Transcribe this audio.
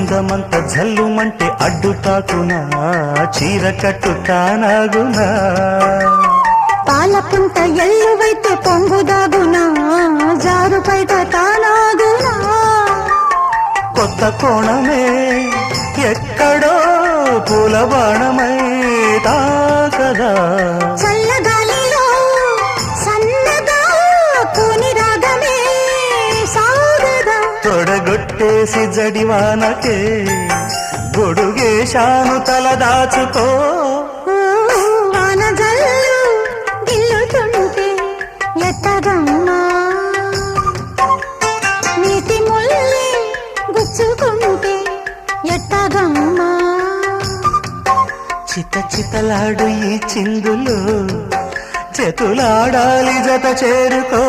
అందమంత జల్లుమంటే అడ్డు తాకునా చీర కట్టు తానాగునా పాలపుంట ఎల్లువైతే పొంగుదాగునా జారు పైట తానాగునా కొత్త కోణమే ఎక్కడో పూల బాణమై తాకదా చల్లగాలిలో సన్నగా కూని రాగమే సాగదా తొడగొట్టేసి జడివానకే గొడుగేశాను తల దాచుకో వాన జల్లు గిల్లుతుంటే ఎట్టగమ్మా నీటి ముల్లి గుచ్చుకుంటే ఎట్టగమ్మా చిత చితలాడు ఈ చిందులో చేతులాడాలి జత చేరుకో